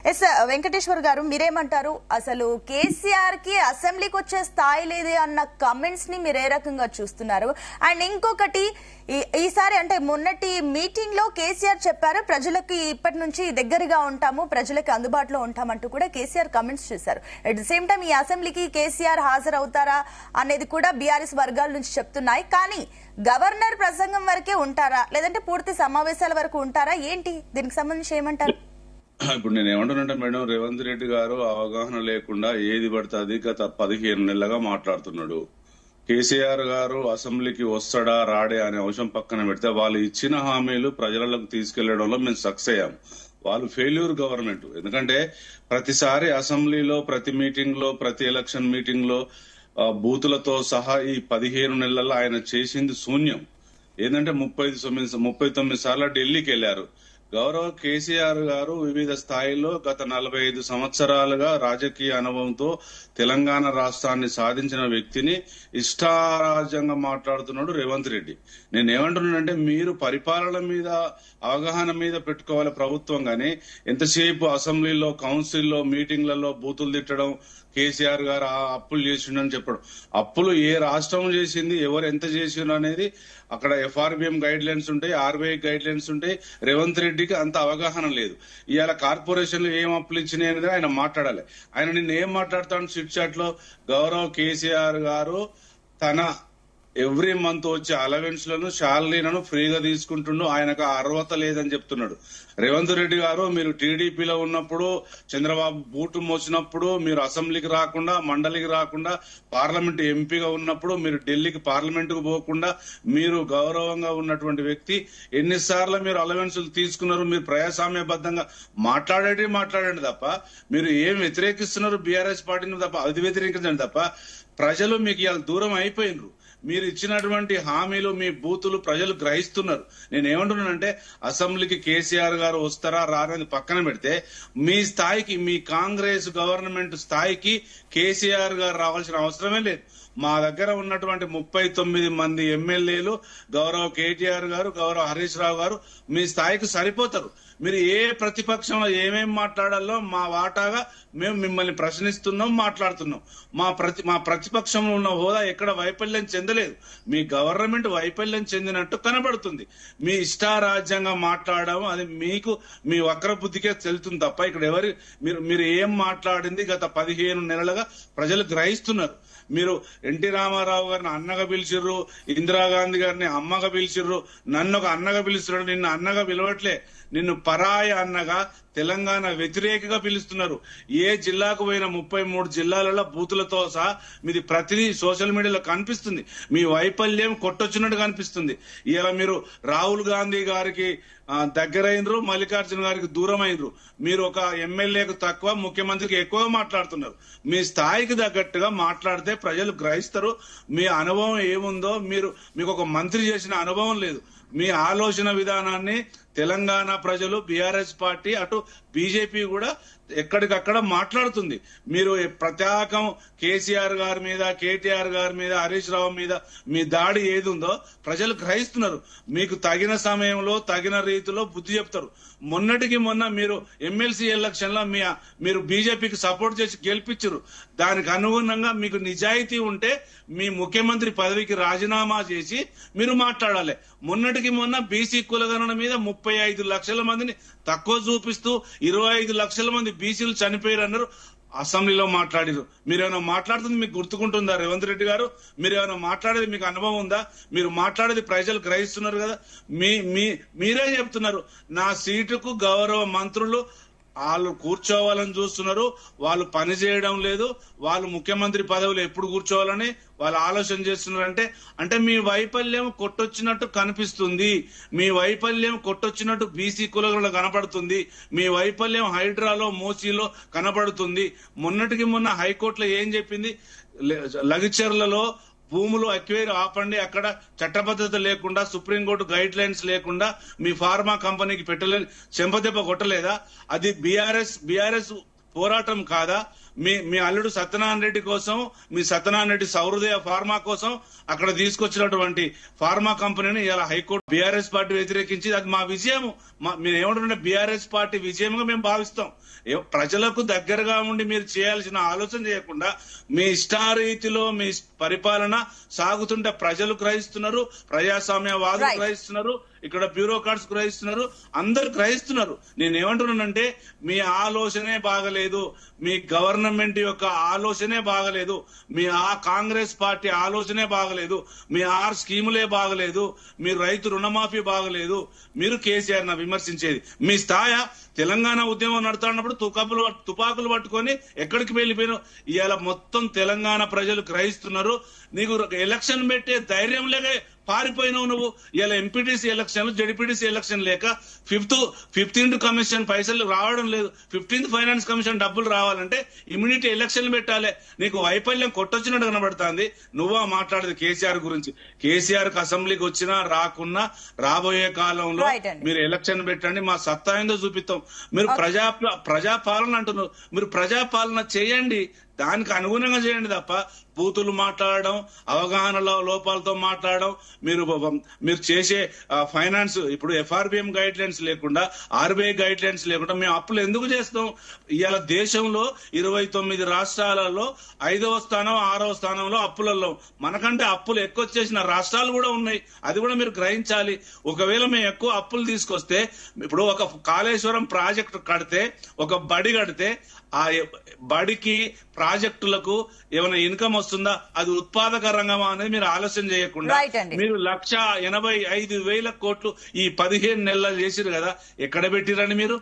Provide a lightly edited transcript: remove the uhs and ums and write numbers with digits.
Yes Venkateshwar గారు మీరేమంటారు? అసలు కేసీఆర్ కి అసెంబ్లీకి వచ్చే స్థాయి లేదే అన్న కమెంట్స్ ని మీరు ఏ రకంగా చూస్తున్నారు? అండ్ ఇంకొకటి, ఈసారి అంటే మొన్నటి మీటింగ్ లో కేసీఆర్ చెప్పారు ప్రజలకి ఇప్పటి నుంచి దగ్గరగా ఉంటాము, ప్రజలకి అందుబాటులో ఉంటామంటూ కూడా కేసీఆర్ కమెంట్స్ చేశారు. అట్ ది సేమ్ టైం ఈ అసెంబ్లీకి కేసీఆర్ హాజరవుతారా అనేది కూడా బీఆర్ఎస్ వర్గాల నుంచి చెప్తున్నాయి. కానీ గవర్నర్ ప్రసంగం వరకే ఉంటారా, లేదంటే పూర్తి సమావేశాల వరకు ఉంటారా? ఏంటి దీనికి సంబంధించి ఏమంటారు? ఇప్పుడు నేను ఏమంటానంటే మేడం, రేవంత్ రెడ్డి గారు అవగాహన లేకుండా ఏది పడితే అది గత 15 నెలలుగా మాట్లాడుతున్నాడు. కేసీఆర్ గారు అసెంబ్లీకి వస్తాడా రాడే అనే అంశం పక్కన పెడితే వాళ్ళు ఇచ్చిన హామీలు ప్రజలకు తీసుకెళ్లడంలో మేము సక్సెస్ అయ్యాం. వాళ్ళు ఫెయిల్యూర్ గవర్నమెంట్. ఎందుకంటే ప్రతిసారి అసెంబ్లీలో, ప్రతి మీటింగ్ లో, ప్రతి ఎలక్షన్ మీటింగ్ లో బూతులతో సహా ఈ 15 నెలల్లో ఆయన చేసింది శూన్యం. ఏంటంటే 39 సార్లు ఢిల్లీకి వెళ్లారు. గౌరవ కేసీఆర్ గారు వివిధ స్థాయిల్లో గత 45 సంవత్సరాలుగా రాజకీయ అనుభవంతో తెలంగాణ రాష్ట్రాన్ని సాధించిన వ్యక్తిని ఇష్టారాజ్యంగా మాట్లాడుతున్నాడు రేవంత్ రెడ్డి. నేనేమంటున్నానంటే, మీరు పరిపాలన మీద అవగాహన మీద పెట్టుకోవాలి ప్రభుత్వం. గానీ ఎంతసేపు అసెంబ్లీలో, కౌన్సిల్లో, మీటింగ్లలో బూతులు తిట్టడం, కేసీఆర్ గారు అప్పులు చేసిండని చెప్పడం. అప్పులు ఏ రాష్ట్రం చేసింది, ఎవరు ఎంత చేసిండు అనేది అక్కడ FRBM గైడ్ లైన్స్ ఉంటాయి, RBI గైడ్ లైన్స్ ఉంటాయి. రేవంత్ రెడ్డికి అంత అవగాహన లేదు. ఇవాళ కార్పొరేషన్లు ఏం అప్పులు ఇచ్చినాయి అనేది ఆయన మాట్లాడాలి. ఆయన నిన్న ఏం మాట్లాడతాడు చిట్ చాట్ లో? గౌరవ్ కేసీఆర్ గారు తన ఎవ్రీ మంత్ వచ్చే అలవెన్స్ లను, శాలరీలను ఫ్రీగా తీసుకుంటుండు, ఆయనకు అర్హత లేదని చెప్తున్నాడు. రేవంత్ రెడ్డి గారు, మీరు టీడీపీలో ఉన్నప్పుడు, చంద్రబాబు బూటు మోసినప్పుడు, మీరు అసెంబ్లీకి రాకుండా, మండలికి రాకుండా, పార్లమెంట్ ఎంపీగా ఉన్నప్పుడు, మీరు ఢిల్లీకి పార్లమెంట్ కు పోకుండా, మీరు గౌరవంగా ఉన్నటువంటి వ్యక్తి, ఎన్నిసార్లు మీరు అలవెన్సులు తీసుకున్నారు? మీరు ప్రజాస్వామ్యబద్ధంగా మాట్లాడండి తప్ప మీరు ఏం వ్యతిరేకిస్తున్నారు? బీఆర్ఎస్ పార్టీని తప్ప అది వ్యతిరేకించండి తప్ప. ప్రజలు మీకు ఇవాళ దూరం అయిపోయినరు. మీరు ఇచ్చినటువంటి హామీలు, మీ బూతులు ప్రజలు గ్రహిస్తున్నారు. నేనేమంటున్నానంటే, అసెంబ్లీకి కేసీఆర్ గారు వస్తారా రారని పక్కన పెడితే, మీ స్థాయికి, మీ కాంగ్రెస్ గవర్నమెంట్ స్థాయికి కేసీఆర్ గారు రావాల్సిన అవసరమే లేదు. మా దగ్గర ఉన్నటువంటి 39 మంది ఎమ్మెల్యేలు, గౌరవ కేటీఆర్ గారు, గౌరవ హరీష్ రావు గారు మీ స్థాయికి సరిపోతారు. మీరు ఏ ప్రతిపక్షంలో ఏమేం మాట్లాడాలో మా వాటాగా మేము మిమ్మల్ని ప్రశ్నిస్తున్నాం, మాట్లాడుతున్నాం. మా ప్రతిపక్షంలో ఉన్న హోదా ఎక్కడ వైఫల్యం చెందలేదు. మీ గవర్నమెంట్ వైఫల్యం చెందినట్టు కనబడుతుంది. మీ ఇష్టారాజ్యంగా మాట్లాడడం అది మీకు, మీ వక్ర బుద్ధికే చెల్లుతుంది తప్ప ఇక్కడ మీరు ఏం మాట్లాడింది గత 15 నెలలుగా ప్రజలు గ్రహిస్తున్నారు. మీరు ఎన్టీ రామారావు గారిని అన్నగా పిలిచిర్రు, ఇందిరాగాంధీ గారిని అమ్మగా పిలిచిర్రు, నన్ను ఒక అన్నగా పిలుస్తున్నాడు. నిన్ను అన్నగా పిలవట్లే, నిన్ను పరాయ అన్నగా, తెలంగాణ వ్యతిరేకగా పిలుస్తున్నారు. ఏ జిల్లాకు పోయిన 33 జిల్లాలలో బూతులతో సహా మీది ప్రతిదీ సోషల్ మీడియాలో కనిపిస్తుంది. మీ వైఫల్యం కొట్టొచ్చినట్టు కనిపిస్తుంది. ఇలా మీరు రాహుల్ గాంధీ గారికి దగ్గరైనరు, మల్లికార్జున గారికి దూరం అయినరు. మీరు ఒక ఎమ్మెల్యేకు తక్కువ, ముఖ్యమంత్రికి ఎక్కువ మాట్లాడుతున్నారు. మీ స్థాయికి తగ్గట్టుగా మాట్లాడితే ప్రజలు గ్రహిస్తారు. మీ అనుభవం ఏముందో, మీకు ఒక మంత్రి చేసిన అనుభవం లేదు. మీ ఆలోచన విధానాన్ని తెలంగాణ ప్రజలు, బీఆర్ఎస్ పార్టీ, అటు బీజేపీ కూడా ఎక్కడికక్కడ మాట్లాడుతుంది. మీరు ప్రత్యేకం కేసీఆర్ గారి మీద, కేటీఆర్ గారి మీద, హరీష్ రావు మీద మీ దాడి ఏది ఉందో ప్రజలు గ్రహిస్తున్నారు. మీకు తగిన సమయంలో, తగిన రీతిలో బుద్ధి చెప్తారు. మొన్నటికి మొన్న మీరు ఎమ్మెల్సీ ఎలక్షన్ లో మీరు బీజేపీకి సపోర్ట్ చేసి గెలిపించారు. దానికి అనుగుణంగా మీకు నిజాయితీ ఉంటే మీ ముఖ్యమంత్రి పదవికి రాజీనామా చేసి మీరు మాట్లాడాలి. మొన్నటికి మొన్న బీసీ కులగణన మీద 35 లక్షల మందిని తక్కువ చూపిస్తూ 25 లక్షల మంది బీసీలు చనిపోయారన్నారు. అసెంబ్లీలో మాట్లాడారు. మీరేమైనా మాట్లాడుతుంది మీకు గుర్తుకుంటుందా రేవంత్ రెడ్డి గారు? మీరేమైనా మాట్లాడేది మీకు అనుభవం ఉందా? మీరు మాట్లాడేది ప్రజలు గ్రహిస్తున్నారు కదా. మీరే చెప్తున్నారు, నా సీటుకు గౌరవ మంత్రులు వాళ్ళు కూర్చోవాలని చూస్తున్నారు, వాళ్ళు పని చేయడం లేదు, వాళ్ళు ముఖ్యమంత్రి పదవులు ఎప్పుడు కూర్చోవాలని వాళ్ళు ఆలోచన చేస్తున్నారంటే, అంటే మీ వైఫల్యం కొట్టొచ్చినట్టు కనిపిస్తుంది. మీ వైఫల్యం కొట్టొచ్చినట్టు బీసీ కులగణలో కనపడుతుంది. మీ వైఫల్యం హైడ్రాలో, మోసీలో కనపడుతుంది. మొన్నటికి మొన్న హైకోర్టులో ఏం చెప్పింది? లగిచెర్లలో భూములు అక్వైర్ ఆపండి, అక్కడ చట్టబద్ధత లేకుండా, సుప్రీంకోర్టు గైడ్ లైన్స్ లేకుండా మీ ఫార్మా కంపెనీకి పెట్టలేదు, చెంపదెబ్బ కొట్టలేదా? అది బీఆర్ఎస్ పోరాటం కాదా? మీ అల్లుడు సత్యనారాయణ రెడ్డి కోసం, మీ సత్యనారాయణ రెడ్డి సౌహృదయ ఫార్మా కోసం అక్కడ తీసుకొచ్చినటువంటి ఫార్మా కంపెనీని ఇలా హైకోర్టు బీఆర్ఎస్ పార్టీ వ్యతిరేకించి అది మా విజయం. మీరు ఏమంటుంటే బీఆర్ఎస్ పార్టీ విజయంగా మేము భావిస్తాం. ప్రజలకు దగ్గరగా ఉండి మీరు చేయాల్సిన ఆలోచన చేయకుండా మీ ఇష్టారీతిలో మీ పరిపాలన సాగుతుంటే ప్రజలు గ్రహిస్తున్నారు, ప్రజాస్వామ్యవాదులు గ్రహిస్తున్నారు, ఇక్కడ బ్యూరోక్రాట్స్ గ్రహిస్తున్నారు, అందరు గ్రహిస్తున్నారు. నేనేమంటున్నానంటే మీ ఆలోచనే బాగలేదు, మీ గవర్నమెంట్ యొక్క ఆలోచనే బాగలేదు, మీ కాంగ్రెస్ పార్టీ ఆలోచనే బాగలేదు, మీ స్కీములే బాగలేదు, మీ రైతు రుణమాఫీ బాగలేదు. మీరు కేసీఆర్ విమర్శించేది మీ స్థాయి. తెలంగాణ ఉద్యమం నడుతున్నప్పుడు తుపాకులు పట్టుకొని ఎక్కడికి వెళ్ళిపోయినా ఇవాళ మొత్తం తెలంగాణ ప్రజలు గ్రహిస్తున్నారు. నీకు ఎలక్షన్ పెట్టే ధైర్యం లేక పారిపోయినావు నువ్వు. ఇలా ఎంపీటీసీ ఎలక్షన్లు, జడ్పీటీసీ ఎలక్షన్ లేక 15th కమిషన్ పైసలు రావడం లేదు. 15th ఫైనాన్స్ కమిషన్ డబ్బులు రావాలంటే ఇమ్మీడియట్ ఎలక్షన్లు పెట్టాలి. నీకు వైఫల్యం కొట్టొచ్చినట్టు కనబడుతుంది. నువ్వా మాట్లాడేది కేసీఆర్ గురించి. కేసీఆర్ కి అసెంబ్లీకి వచ్చినా రాకున్నా రాబోయే కాలంలో మీరు ఎలక్షన్ పెట్టండి, మా సత్తా ఏందో చూపిస్తాం. మీరు ప్రజాపాలన అంటున్నారు, మీరు ప్రజాపాలన చేయండి, దానికి అనుగుణంగా చేయండి తప్ప బూతులు మాట్లాడడం, అవగాహన లోపాలతో మాట్లాడడం, మీరు చేసే ఫైనాన్స్ ఇప్పుడు FRBM గైడ్ లైన్స్ లేకుండా, RBI గైడ్ లైన్స్ లేకుండా మేము అప్పులు ఎందుకు చేస్తాం? ఇవాళ దేశంలో 29 రాష్ట్రాలలో 5వ స్థానం 6వ స్థానంలో అప్పులలో. మనకంటే అప్పులు ఎక్కువ చేసిన రాష్ట్రాలు కూడా ఉన్నాయి. అది కూడా మీరు గ్రహించాలి. ఒకవేళ మేము ఎక్కువ అప్పులు తీసుకొస్తే, ఇప్పుడు ఒక కాళేశ్వరం ప్రాజెక్టు కడితే, ఒక బడి కడితే, ఆ బడికి ప్రాజెక్టులకు ఏమైనా ఇన్కమ్ వస్తుందా? అది ఉత్పాదక రంగమా అనేది మీరు ఆలోచన చేయకుండా మీరు 1,85,000 కోట్లు ఈ 15 నెలలు చేసిరు కదా, ఎక్కడ పెట్టిరని మీరు